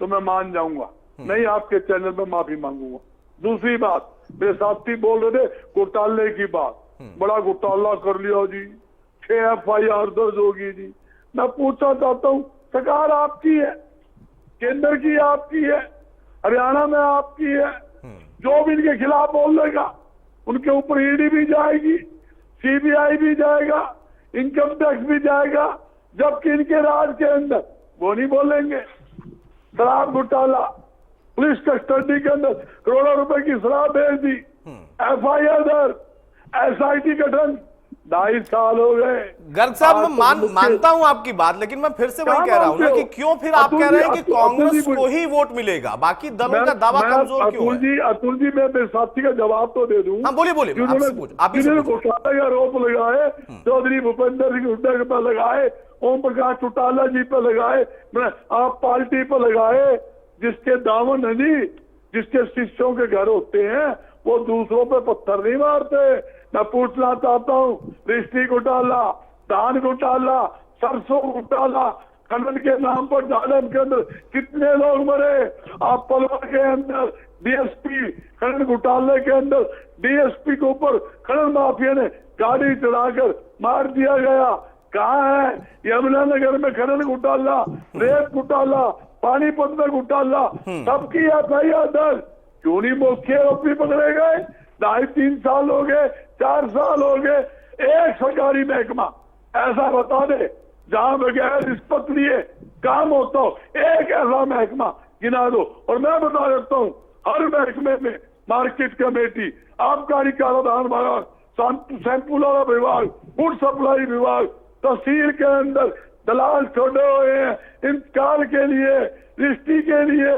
F: तो मैं मान जाऊंगा, नहीं आपके चैनल में माफी मांगूंगा। दूसरी बात, मेरे साथी बोल रहे थे घोटाले की बात, बड़ा घोटाला कर लिया जी, 6 FIR दर्ज होगी जी। मैं पूछना चाहता हूँ, सरकार आपकी है, केंद्र की आपकी है, हरियाणा में आपकी है, जो भी इनके खिलाफ बोल देगा उनके ऊपर ईडी भी जाएगी, CBI भी जाएगा, इनकम टैक्स भी जाएगा, जबकि इनके राज के अंदर वो नहीं बोलेंगे। शराब घोटाला, पुलिस कस्टडी के अंदर करोड़ों रुपए की शराब भेज दी, FIR दर्ज, SIT गठन, 2.5 साल हो गए।
A: गर्ग साहब मैं मानता हूं आपकी बात, लेकिन मैं फिर से वही कह रहा हूं ना कि क्यों फिर आप कह रहे हैं कि कांग्रेस को ही वोट मिलेगा, बाकी दलों का दावा कमजोर क्यों है?
F: अतुल जी मैं मेरे साथी का जवाब तो दे दूं।
A: हाँ बोलिए बोलिए,
F: जिन्होंने घोटाले का आरोप लगाए, चौधरी भूपेंद्र सिंह हुड्डा पर लगाए, ओम प्रकाश चौटाला जी पर लगाए, आप पार्टी पर लगाए, जिसके दामन है जी, जिसके शिष्यों के घर होते हैं वो दूसरों पे पत्थर नहीं मारते। मैं पूछना चाहता हूँ, रिश्ती घोटाला, धान घोटाला, सरसों घोटाला, खनन के नाम पर झालम के अंदर कितने लोग मरे। आप पलवल के अंदर DSP खनन घोटाले के अंदर DSP के ऊपर खनन माफिया ने गाड़ी चढ़ाकर मार दिया गया। कहाँ है यमुनानगर में खनन घोटाला, रेत घोटाला, पानीपत में घोटाला, सबकी FIR दर्ज, क्यों नहीं मुख्य आरोपी पकड़े गए? 2.5-3 साल हो गए, 4 साल हो गए, एक सरकारी महकमा ऐसा बता दे जहां बगैर रिश्वत लिए काम होता हो, एक ऐसा महकमा गिना दो। और मैं बता देता हूँ, हर महकमे में मार्केट कमेटी, आबकारी कराधान विभाग, सैंपल वाला विभाग, फूड सप्लाई विभाग, तहसील के अंदर दलाल छोड़े हुए हैं इंतकाल के लिए, रिश्ती के लिए,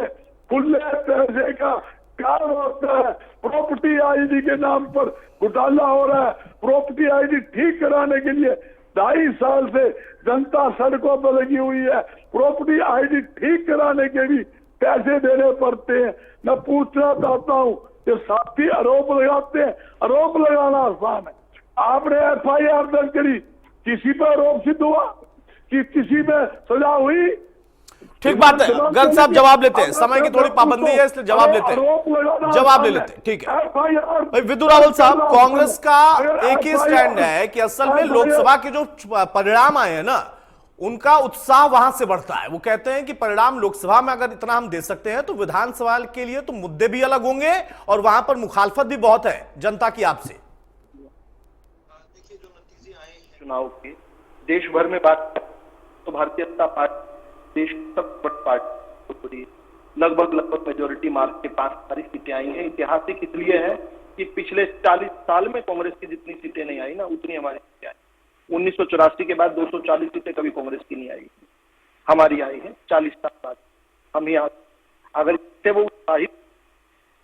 F: खुले पैसे का काम होता है। प्रॉपर्टी ID के नाम पर घोटाला हो रहा है। प्रॉपर्टी ID ठीक कराने के लिए 2.5 साल से जनता सड़कों पर लगी हुई है। प्रॉपर्टी ID ठीक कराने के भी पैसे देने पड़ते हैं। मैं पूछना चाहता हूँ, ये साथी आरोप लगाते हैं, आरोप लगाना आसान है। आपने FIR दर्ज करी, किसी पर आरोप सिद्ध हुआ कि किसी में सजा हुई?
A: ठीक बात है, गर्ग साहब जवाब लेते हैं, समय की थोड़ी पाबंदी है इसलिए जवाब लेते हैं, जवाब ले लेते हैं। ठीक है भाई विदु रावल साहब, कांग्रेस का एक ही स्टैंड है कि असल में लोकसभा के जो परिणाम आए हैं ना, उनका उत्साह वहां से बढ़ता है। वो कहते हैं कि परिणाम लोकसभा में अगर इतना हम दे सकते हैं तो विधानसभा के लिए तो मुद्दे भी अलग होंगे और वहां पर मुखालफत भी बहुत है जनता की आपसे।
G: देखिए जो नतीजे आए हैं चुनाव के, देश भर में बात तो भारतीय जनता पार्टी देश की सबसे बड़ी पार्टी, लगभग मेजोरिटी मार्क के 5 सारी सीटें आई हैं। ऐतिहासिक इसलिए है कि पिछले 40 साल में कांग्रेस की जितनी सीटें नहीं आई ना, उतनी हमारी सीटें आई। 1984 के बाद 240 सीटें कभी कांग्रेस की नहीं आई, हमारी आई है 40 साल बाद। हम ही अगर वो उत्साहित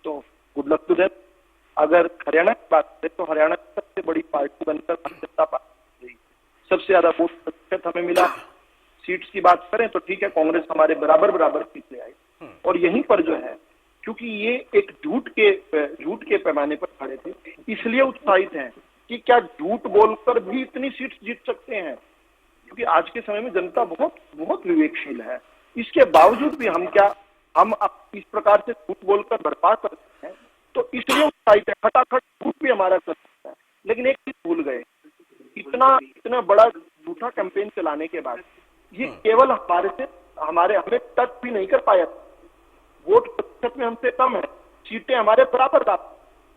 G: तो गुड लक टू देम। अगर हरियाणा की बात करें तो हरियाणा की सबसे बड़ी पार्टी बनकर भारतीय जनता पार्टी रही, सबसे ज्यादा वोट प्रतिशत हमें मिला। सीट्स की बात करें तो ठीक है, कांग्रेस हमारे बराबर सीट ले आई।
L: और यहीं पर जो है, क्योंकि ये एक झूठ के पैमाने पर खड़े थे, इसलिए उत्साहित हैं कि क्या झूठ बोलकर भी इतनी सीट जीत सकते हैं, क्योंकि आज के समय में जनता बहुत बहुत विवेकशील है। इसके बावजूद भी हम इस प्रकार से झूठ बोलकर बर्बाद करते हैं, तो इसलिए उत्साहित है। खटाखट झूठ भी हमारा कर सकता है, लेकिन एक चीज भूल गए, इतना बड़ा झूठा कैंपेन चलाने के बाद ये केवल हमें टच भी नहीं कर पाया। वोट प्रतिशत में हमसे कम है, सीटें हमारे बराबर का,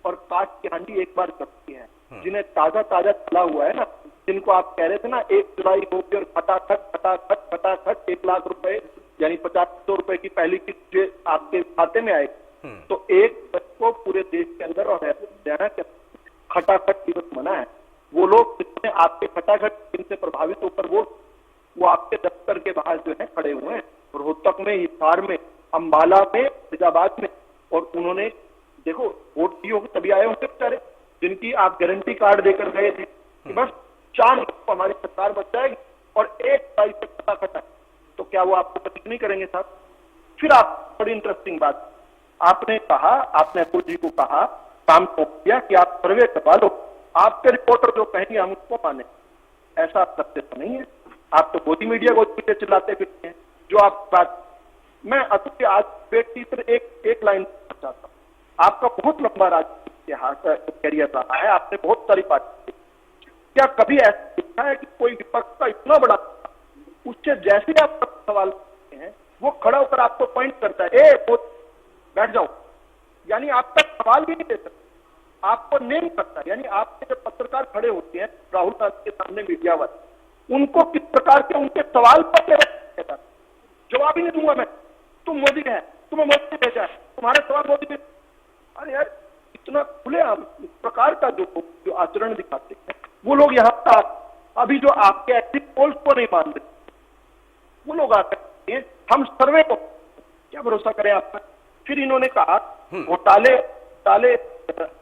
L: और काट की हांडी एक बार करती है। जिन्हें ताजा चला हुआ है ना, जिनको आप कह रहे थे ना 1 जुलाई होगी और खटाखट 1 लाख रुपए यानी 50-100 रुपए की पहली किस्त आपके खाते में आए, तो एक को पूरे देश के अंदर और हरियाणा के खटाखट दिवस मना है। वो लोग जिसमें आपके खटाखट से प्रभावित होकर वो आपके दफ्तर के बाहर जो है खड़े हुए हैं, रोहतक में, हिसार में, अंबाला में, फैजाबाद में, और उन्होंने देखो वोट दिए होंगे तभी आए होंगे बेचारे, जिनकी आप गारंटी कार्ड देकर गए थे कि बस 4 को हमारी सरकार बच जाएगी और 1 तारीख तक खटाखट है, तो क्या वो आपको पसंद नहीं करेंगे साहब? फिर आप बड़ी इंटरेस्टिंग बात आपने कहा, आपने अतुल जी को कहा, काम सौंप दिया कि आप सर्वे करवा लो, आपके रिपोर्टर जो कहेंगे हम उसको माने। ऐसा सत्य तो नहीं है। आप तो मोदी मीडिया को चिल्लाते फिरते हैं। जो आप बात, मैं अतुल के आज एक लाइन चाहता हूँ। आपका बहुत लंबा राजनीतिक कैरियर रहा है, आपने बहुत सारी पार्टी, क्या कभी ऐसा देखा है कि कोई विपक्ष का इतना बड़ा, उससे जैसे आप सवाल करते हैं वो खड़ा होकर आपको पॉइंट करता है, बैठ जाओ, यानी आप तक सवाल भी नहीं दे सकते, आपको नेम करता है। यानी आपके जब पत्रकार खड़े होते हैं राहुल गांधी के सामने मीडिया वाले, उनको किस प्रकार के उनके सवाल पर जवाब ही नहीं दूंगा मैं, तुम मोदी है, तुम्हें मोदी ने भेजा है, तुम्हारे सवाल मोदी ने। अरे यार, इतना खुले इस प्रकार का जो आचरण दिखाते हैं वो लोग यहाँ तक अभी जो आपके एग्जिट पोल्स को नहीं मान रहे, वो लोग आते हैं हम सर्वे को क्या भरोसा करें आप पर। फिर इन्होंने कहा घोटाले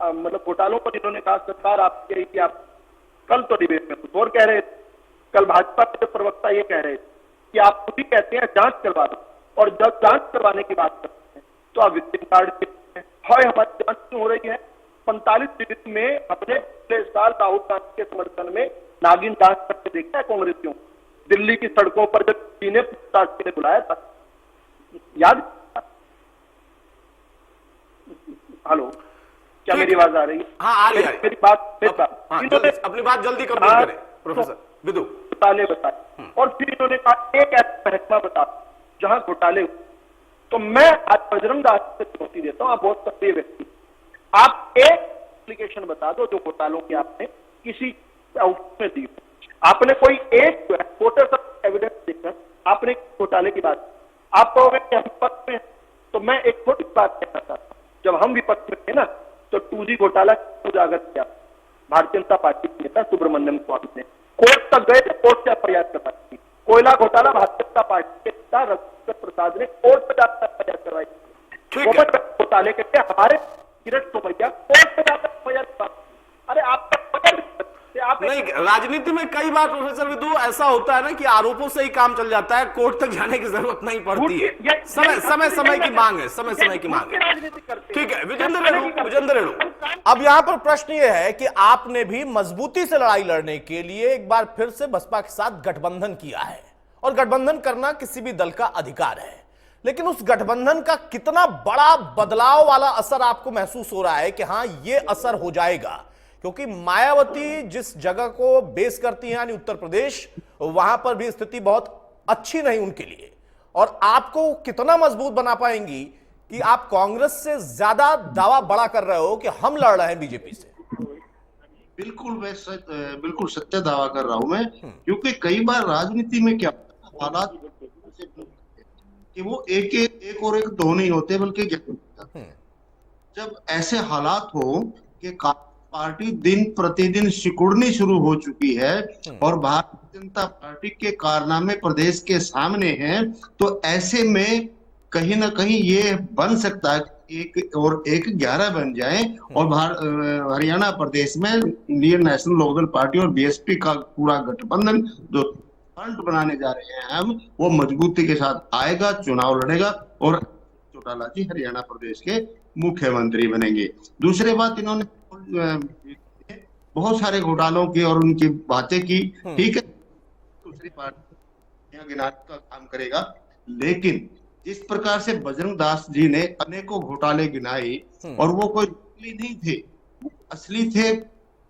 L: मतलब घोटालों पर इन्होंने कहा सरकार आप कही कि आप, कल तो डिबेट में कुछ और कह रहे थे, कल भाजपा के प्रवक्ता ये कह रहे थे कि आप खुद ही कहते हैं जांच करवा दो, और जब जांच करवाने की बात करते हैं तो आप विजिटिंग कार्ड देते हैं। हमारी जांच क्यों हो रही है? 45 डिग्री में अपने पिछले साल राहुल गांधी के समर्थन में नागिन डांस करके देखा है कांग्रेसियों, दिल्ली की सड़कों पर जब ने पूछताछ के लिए बुलाया था, याद? हेलो, क्या मेरी आवाज आ रही है?
A: हाँ, आ रही है।
L: मेरी बात
A: अपनी बात जल्दी कंप्लीट करें प्रोफेसर विदु।
L: घोटाले बताए, और फिर इन्होंने कहा एक ऐसा महकमा बता जहां घोटाले हुए। तो मैं आज बजरंग दास से चुनौती देता हूं, आप बहुत सक्रिय व्यक्ति, आप एक एप्लीकेशन बता दो जो घोटालों की आपने किसी में दी, आपने कोई एक फोटो सब एविडेंस देकर आपने घोटाले की बात, आप कहोगे कि हम विपक्ष में, तो मैं एक छोटी बात कहना चाहता हूं। जब हम विपक्ष में थे ना, तो 2G घोटाला उजागर किया भारतीय जनता पार्टी के नेता सुब्रमण्यम स्वामी ने, कोर्ट तक गए थे, कोर्ट से एफआईआर करवाई। कोयला घोटाला भारतीय जनता पार्टी के नेता रविशंकर प्रसाद ने कोर्ट में जाकर एफआईआर करवाई। घोटाले के हमारे किरण सोमैया कोर्ट में जाकर एफआईआर करवाई। अरे आप
A: नहीं, राजनीति में कई बार प्रोफेसर विदु ऐसा होता है ना कि आरोपों से ही काम चल जाता है, कोर्ट तक जाने की जरूरत नहीं पड़ती है। समय की मांग है, समय की मांग है। ठीक है, विजेंद्र रेणु, अब यहां पर प्रश्न यह है कि आपने भी मजबूती से लड़ाई लड़ने के लिए एक बार फिर से बसपा के साथ गठबंधन किया है, और गठबंधन करना किसी भी दल का अधिकार है, लेकिन उस गठबंधन का कितना बड़ा बदलाव वाला असर आपको महसूस हो रहा है कि हां ये असर हो जाएगा? क्योंकि मायावती जिस जगह को बेस करती है यानी उत्तर प्रदेश, वहां पर भी स्थिति बहुत अच्छी नहीं उनके लिए, और आपको कितना मजबूत बना पाएंगी कि आप कांग्रेस से ज्यादा दावा बड़ा कर रहे हो कि हम लड़ रहे हैं बीजेपी से?
I: बिल्कुल सत्य दावा कर रहा हूं मैं, क्योंकि कई बार राजनीति में क्या हालात कि वो एक और एक दो नहीं होते, बल्कि जब ऐसे हालात हो कि पार्टी दिन प्रतिदिन सिकुड़नी शुरू हो चुकी है और भारतीय जनता पार्टी के कारनामे प्रदेश के सामने हैं, तो ऐसे में कहीं ना कहीं ये बन सकता है एक और एक 11 बन जाए, और हरियाणा प्रदेश में इंडियन नेशनल लोकदल पार्टी और बीएसपी का पूरा गठबंधन जो फ्रंट बनाने जा रहे हैं हम, वो मजबूती के साथ आएगा, चुनाव लड़ेगा, और चौटाला जी हरियाणा प्रदेश के मुख्यमंत्री बनेंगे। दूसरी बात, इन्होंने बहुत सारे घोटालों की और उनकी बातें की, ठीक है, दूसरी पार्टी गिनाने का काम करेगा, लेकिन जिस प्रकार से बजरंग दास जी ने अनेकों घोटाले गिनाए और वो कोई असली नहीं थे, असली थे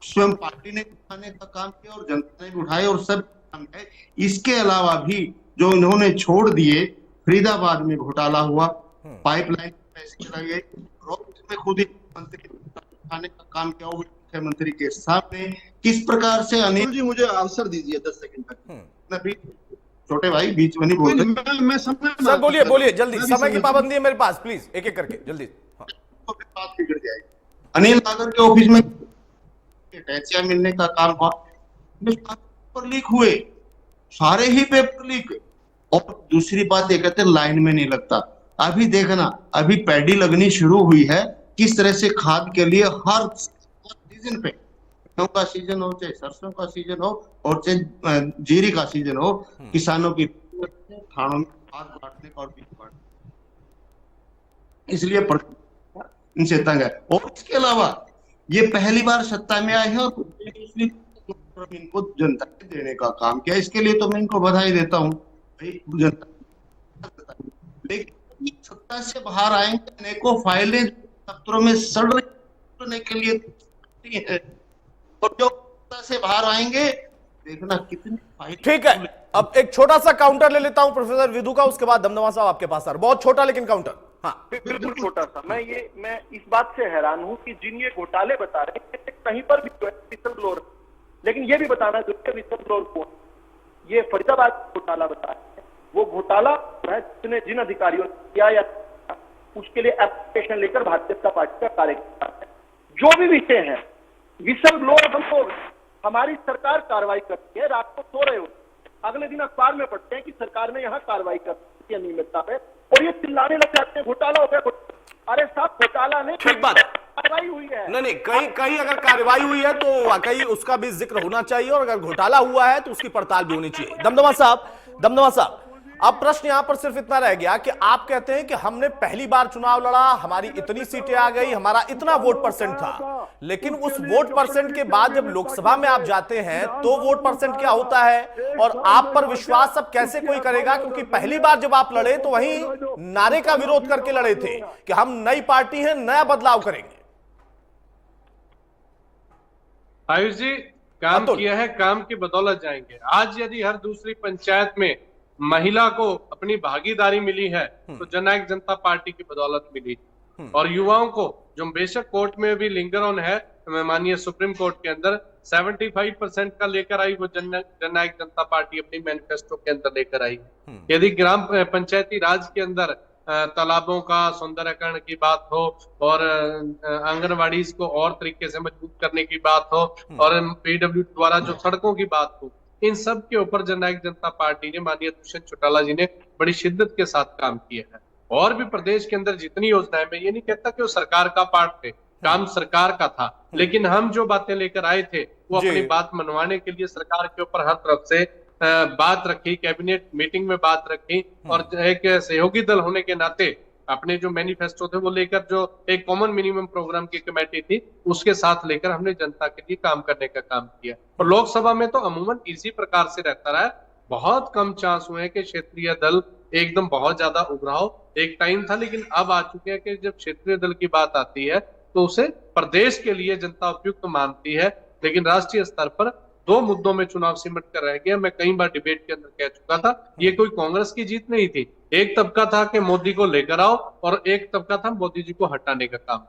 I: स्वयं पार्टी ने उठाने का काम किया और जनता ने भी उठाए और सब काम है। इसके अलावा भी जो इन्होंने छोड़ दिए, फरीदाबाद में घोटाला हुआ, पाइपलाइन पैसे लगे, में खुद ही मंत्री उठाने का काम किया वो मुख्यमंत्री के सामने। किस प्रकार से अनिल जी, मुझे अवसर दीजिए 10 सेकंड तक। छोटे भाई बीच में नहीं बोलते। मैं
A: सर बोलिए बोलिए जल्दी, समय की पाबंदी है मेरे पास, प्लीज एक एक करके जल्दी।
I: तो फिर बात बिगड़ जाएगी। अनिल नागर के ऑफिस में टैक्सियां मिलने का काम हुआ, पेपर लीक हुए, सारे ही पेपर लीक। और दूसरी बात ये कहते लाइन में नहीं लगता। अभी देखना, अभी पैडी लगनी शुरू हुई है, किस तरह से खाद के लिए हर सीजन पे, गेहूं का सीजन हो चाहे सरसों का सीजन हो और चाहे जीरी का सीजन हो, किसानों की थानों में खाद बांटने का और बीज बांटने, इसलिए इनसे तंग है। और इसके अलावा ये पहली बार सत्ता में आए हैं और इनको जनता को देने का काम किया, इसके लिए तो मैं इनको बधाई देता हूँ। लेकिन सत्ता से बाहर आएंगे, अनेकों फाइलें दफ्तरों में सड़ने के लिए है, और जो सत्ता से बाहर आएंगे देखना कितनी फाइल।
A: ठीक है, अब एक छोटा सा काउंटर ले लेता हूं प्रोफेसर विधु का, उसके बाद दमदमा साहब आपके पास आ रहे, बहुत छोटा लेकिन काउंटर। हाँ
L: बिल्कुल छोटा सा। मैं इस बात से हैरान हूं कि जिन ये घोटाले बता रहे हैं कहीं पर भी विसल ब्लोअर, लेकिन ये भी बताना चाहिए विसल ब्लोअर कौन। ये फरीदाबाद घोटाला बता रहे हैं, वो घोटाला है जिसने जिन अधिकारियों ने किया या उसके लिए एप्लीकेशन लेकर भारतीय जनता पार्टी का कार्यकर्ता है। जो भी विषय है, विसल ब्लोअर हमको हमारी सरकार कार्रवाई करती है, रात को सो रहे हो, अगले दिन अखबार में पढ़ते हैं कि सरकार ने यहाँ कार्रवाई करती है अनियमितता पे, और ये चिल्लाने लग जाते हैं घोटाला हो गया। अरे साहब घोटाला नहीं,
A: ठीक बात,
L: कार्रवाई हुई है।
A: नहीं कहीं अगर कार्रवाई हुई है तो वाकई उसका भी जिक्र होना चाहिए, और अगर घोटाला हुआ है तो उसकी पड़ताल भी होनी चाहिए। दमदमा साहब अब प्रश्न यहां पर सिर्फ इतना रह गया कि आप कहते हैं कि हमने पहली बार चुनाव लड़ा, हमारी इतनी सीटें आ गई, हमारा इतना वोट परसेंट था, लेकिन उस वोट परसेंट के बाद जब लोकसभा में आप जाते हैं तो वोट परसेंट क्या होता है, और आप पर विश्वास अब कैसे कोई करेगा? क्योंकि पहली बार जब आप लड़े तो वहीं नारे का विरोध करके लड़े थे कि हम नई पार्टी हैं, नया बदलाव करेंगे।
J: आयुष जी, काम किया है, काम की बदौलत जाएंगे। आज यदि हर दूसरी पंचायत में महिला को अपनी भागीदारी मिली है तो जननायक जनता पार्टी की बदौलत मिली, और युवाओं को जो बेशक कोर्ट में भी लिंगर ऑन है, माननीय सुप्रीम कोर्ट के अंदर 75% का लेकर आई, वो जननायक जनता पार्टी अपनी मैनिफेस्टो के अंदर लेकर आई। यदि ग्राम पंचायती राज के अंदर तालाबों का सौंदर्यकरण की बात हो और आंगनबाड़ी को और तरीके से मजबूत करने की बात हो और पीडब्ल्यू द्वारा जो सड़कों की बात हो, इन सब के ऊपर जननायक जनता पार्टी ने, माननीय दुष्यंत चौटाला जी ने बड़ी शिद्दत के साथ काम किया है। और भी प्रदेश के अंदर जितनी योजनाएं, मैं ये नहीं कहता कि वो सरकार का पार्ट थे, काम सरकार का था, लेकिन हम जो बातें लेकर आए थे वो अपनी बात मनवाने के लिए सरकार के ऊपर हर तरफ से बात रखी, कैबिनेट मीटिंग में बात रखी, और एक सहयोगी दल होने के नाते अपने जो मैनिफेस्टो थे वो लेकर, जो एक कॉमन मिनिमम प्रोग्राम की कमेटी थी उसके साथ लेकर हमने जनता के लिए काम करने का काम किया। और लोकसभा में तो अमूमन इसी प्रकार से रहता रहा। बहुत कम चांस हुए कि क्षेत्रीय दल एकदम बहुत ज्यादा उभराव, एक टाइम था, लेकिन अब आ चुके हैं कि जब क्षेत्रीय दल की बात आती है तो उसे प्रदेश के लिए जनता उपयुक्त मानती है। लेकिन राष्ट्रीय स्तर पर दो मुद्दों में चुनाव सिमट कर रह गया। मैं कई बार डिबेट के अंदर कह चुका था, ये कोई कांग्रेस की जीत नहीं थी। एक तबका था कि मोदी को लेकर आओ, और एक तबका था मोदी जी को हटाने का काम।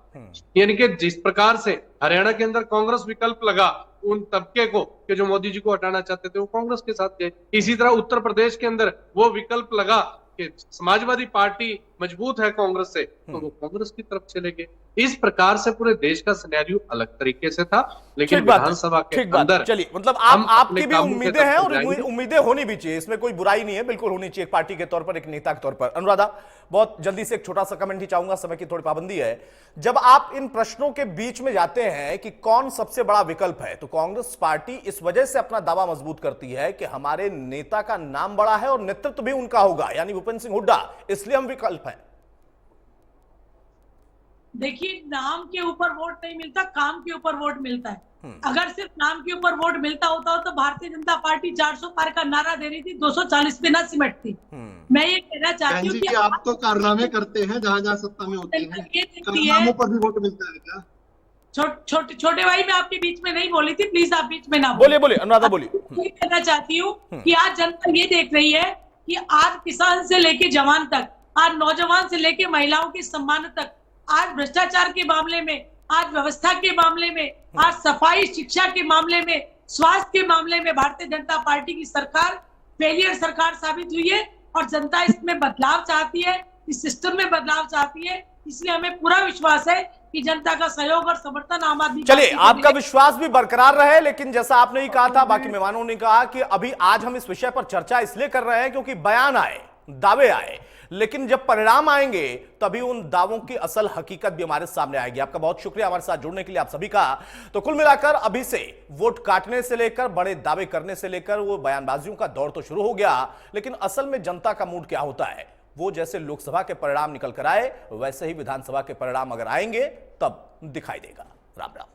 J: यानी कि जिस प्रकार से हरियाणा के अंदर कांग्रेस विकल्प लगा उन तबके को कि जो मोदी जी को हटाना चाहते थे, वो कांग्रेस के साथ गए। इसी तरह उत्तर प्रदेश के अंदर वो विकल्प लगा कि समाजवादी पार्टी मजबूत है कांग्रेस से, तो वो कांग्रेस की तरफ चले गए। इस प्रकार से पूरे देश का सिनेरियो अलग तरीके से था, लेकिन विधानसभा के अंदर
A: चलिए, मतलब आपकी भी उम्मीदें हैं और उम्मीदें होनी भी चाहिए, इसमें कोई बुराई नहीं है, बिल्कुल होनी चाहिए, एक पार्टी के तौर पर, एक नेता के तौर पर। अनुराधा, बहुत जल्दी से एक छोटा सा कमेंट ही चाहूंगा, समय की थोड़ी पाबंदी है। जब आप इन प्रश्नों के बीच में जाते हैं कि कौन सबसे बड़ा विकल्प है, तो कांग्रेस पार्टी इस वजह से अपना दावा मजबूत करती है कि हमारे नेता का नाम बड़ा है और नेतृत्व भी उनका होगा, यानी भूपेंद्र सिंह हुड्डा, इसलिए हम विकल्प हैं।
K: देखिए, नाम के ऊपर वोट नहीं मिलता, काम के ऊपर वोट मिलता है। अगर सिर्फ नाम के ऊपर वोट मिलता होता हो तो भारतीय जनता पार्टी 400 पार का नारा दे रही थी, 240 पे ना सिमटती। मैं ये कहना चाहती हूँ कि
H: आप तो कारनामे करते हैं जहाँ जहाँ सत्ता में होते हैं, कारनामों पर भी वोट मिलता है क्या?
K: छोटे भाई, मैं आपके बीच में नहीं बोली थी, प्लीज आप बीच में ना
A: बोलिए अनुराधा बोलिए।
K: ये कहना चाहती हूँ कि आज जनता ये देख रही है कि आज किसान से लेके जवान तक, आज नौजवान से लेके महिलाओं के सम्मान तक, आज भ्रष्टाचार के मामले में, आज व्यवस्था के मामले में, आज सफाई शिक्षा के मामले में, स्वास्थ्य के मामले में भारतीय जनता पार्टी की सरकार फेलियर सरकार साबित हुई है और जनता इसमें बदलाव चाहती है, इस सिस्टम में बदलाव चाहती है। इसलिए हमें पूरा विश्वास है कि जनता का सहयोग और समर्थन आम आदमी
A: चलिए, आपका विश्वास भी बरकरार रहे, लेकिन जैसा आपने ही कहा था, बाकी मेहमानों ने कहा कि अभी आज हम इस विषय पर चर्चा इसलिए कर रहे हैं क्योंकि बयान आए, दावे आए, लेकिन जब परिणाम आएंगे तभी उन दावों की असल हकीकत भी हमारे सामने आएगी। आपका बहुत शुक्रिया हमारे साथ जुड़ने के लिए, आप सभी का। तो कुल मिलाकर अभी से वोट काटने से लेकर बड़े दावे करने से लेकर वो बयानबाजियों का दौर तो शुरू हो गया, लेकिन असल में जनता का मूड क्या होता है, वो जैसे लोकसभा के परिणाम निकल कर आए वैसे ही विधानसभा के परिणाम अगर आएंगे तब दिखाई देगा। राम राम।